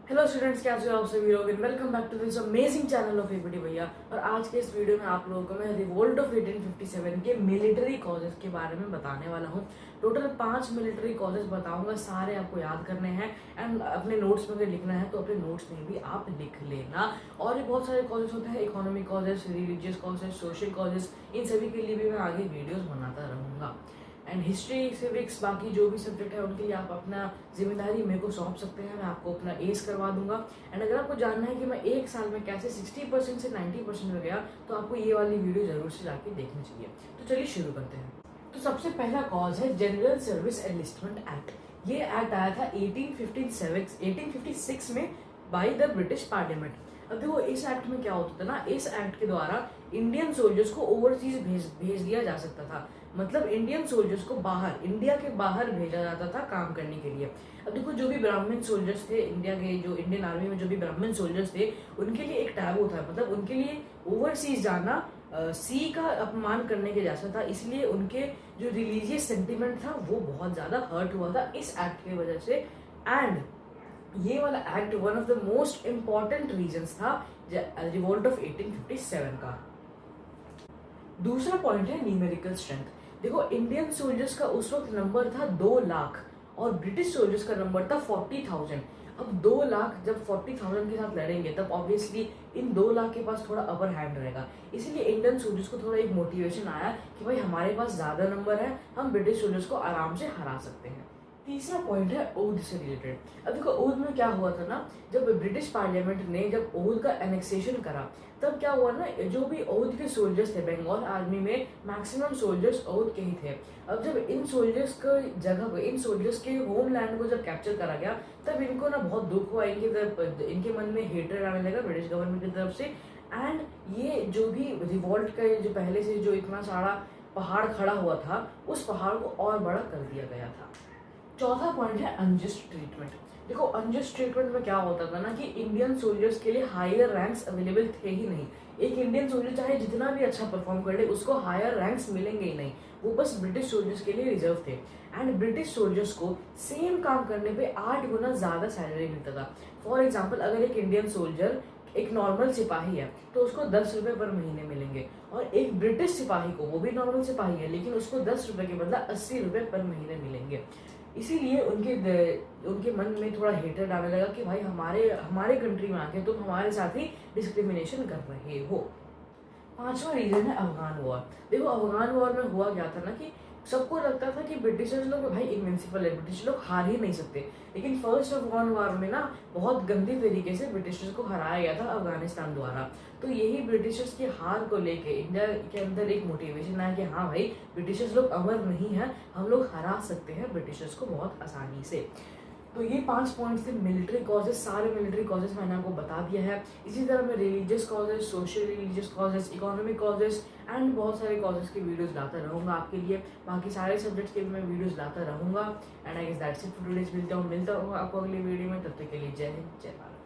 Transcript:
Hello students, कैसे हो आप सभी लोग? Welcome back to this amazing channel of ABD भैया। और आज के इस वीडियो में आप लोगों को मैं रिवोल्ट ऑफ 1857 के मिलिट्री कॉजेज के बारे में बताने वाला हूँ। टोटल 5 मिलिट्री कॉजेज बताऊंगा, सारे आपको याद करने हैं एंड अपने नोट्स में अगर लिखना है तो अपने नोट्स में भी आप लिख लेना। और भी बहुत सारे कॉजेज होते हैं, economic causes, religious causes, social causes, इन सभी के लिए भी मैं आगे वीडियोज बनाता रहूँगा। एंड हिस्ट्री, सिविक्स, बाकी जो भी सब्जेक्ट है उनके लिए आप अपना जिम्मेदारी मेरे को सौंप सकते हैं। मैं आपको अपना एज करवा दूंगा। एंड अगर आपको जानना है कि मैं एक साल में कैसे 60% से 90% में गया, तो आपको ये वाली वीडियो जरूर से जाके देखनी चाहिए। तो चलिए शुरू करते हैं। तो सबसे पहला कॉज है जनरल सर्विस एनलिस्टमेंट एक्ट। ये एक्ट आया था 1856 में बाय द ब्रिटिश पार्लियामेंट। अब देखो, इस एक्ट में क्या होता था ना, इस एक्ट के द्वारा इंडियन सोल्जर्स को ओवरसीज भेज दिया जा सकता था। मतलब इंडियन सोल्जर्स को बाहर, इंडिया के बाहर भेजा जाता था काम करने के लिए। अब देखो, जो भी ब्राह्मण सोल्जर्स थे इंडिया के, जो इंडियन आर्मी में जो भी ब्राह्मण सोल्जर्स थे, उनके लिए एक टैबू था। मतलब उनके लिए ओवरसीज जाना सी का अपमान करने के जैसा था। इसलिए उनके जो रिलीजियस सेंटिमेंट था वो बहुत ज्यादा हर्ट हुआ था इस एक्ट की वजह से। एंड ये वाला act one of the most important reasons था रिवोल्ट ऑफ 1857 का। दूसरा पॉइंट है न्यूमेरिकल स्ट्रेंथ। देखो, इंडियन सोल्जर्स का उस वक्त नंबर था 2 लाख और ब्रिटिश सोल्जर्स का नंबर था 40,000। अब 2 लाख जब 40,000 के साथ लड़ेंगे तब ऑब्वियसली इन 2 लाख के पास थोड़ा अपर हैंड रहेगा। इसीलिए इंडियन सोल्जर्स को थोड़ा एक मोटिवेशन आया कि भाई हमारे पास ज्यादा नंबर है, हम ब्रिटिश सोल्जर्स को आराम से हरा सकते हैं। तीसरा पॉइंट है ओथ से रिलेटेड। अब देखो, ओथ में क्या हुआ था ना, जब ब्रिटिश पार्लियामेंट ने जब ओथ का एनेक्सेशन करा तब क्या हुआ ना, जो भी ओथ के सोल्जर्स थे बंगाल आर्मी में, मैक्सिमम सोल्जर्स ओथ के ही थे। अब जब इन सोल्जर्स को जगह पर, इन सोल्जर्स के होमलैंड को जब कैप्चर करा गया, तब इनको ना बहुत दुख हुआ। इनके मन में हेटरेड आने लगा ब्रिटिश गवर्नमेंट की तरफ से। एंड ये जो भी रिवॉल्ट का जो पहले से जो इतना सारा पहाड़ खड़ा हुआ था, उस पहाड़ को और बड़ा कर दिया गया था। चौथा पॉइंट है अनजस्ट ट्रीटमेंट। देखो, अनजस्ट ट्रीटमेंट में क्या होता था ना कि इंडियन सोल्जर्स के लिए हायर रैंक्स अवेलेबल थे ही नहीं। एक इंडियन सोल्जर चाहे जितना भी अच्छा परफॉर्म कर ले, उसको हायर रैंक्स मिलेंगे ही नहीं। वो बस ब्रिटिश सोल्जर्स के लिए रिजर्व थे। एंड ब्रिटिश सोल्जर्स को सेम काम करने पे 8 गुना ज्यादा सैलरी मिलता था। फॉर एग्जाम्पल, अगर एक इंडियन सोल्जर एक नॉर्मल सिपाही है तो उसको 10 रुपए पर महीने मिलेंगे, और एक ब्रिटिश सिपाही को, वो भी नॉर्मल सिपाही है लेकिन उसको 10 रुपए के बदला 80 रुपए पर महीने मिलेंगे। इसीलिए उनके मन में थोड़ा हेटर डालने लगा कि भाई हमारे कंट्री में आके तुम हमारे साथ ही डिस्क्रिमिनेशन कर रहे हो। पांचवा रीजन है अफगान वॉर। देखो, अफगान वॉर में हुआ क्या था ना कि सबको लगता था कि ब्रिटिशर्स लोग भाई इनविंसिबल है, ब्रिटिश लोग हार ही नहीं सकते। लेकिन फर्स्ट अफगान वॉर में ना बहुत गंदी तरीके से ब्रिटिशर्स को हराया गया था अफगानिस्तान द्वारा। तो यही ब्रिटिशर्स की हार को लेके इंडिया के अंदर एक मोटिवेशन आया कि हाँ भाई, ब्रिटिशर्स लोग अमर नहीं है, हम लोग हरा सकते हैं ब्रिटिशर्स को बहुत आसानी से। तो ये 5 पॉइंट्स थे मिलिट्री कॉजेज। सारे मिलिट्री कॉजेज मैंने आपको बता दिया है। इसी तरह मैं religious causes, social religious causes, economic causes and बहुत सारे कॉजेज की वीडियोस लाता रहूंगा आपके लिए। बाकी सारे सब्जेक्ट्स के भी मैं वीडियोस लाता रहूंगा। And I guess that's it for today's. मिलता हूँ आपको अगली वीडियो में। तब तक के लिए जय हिंद, जय भारत।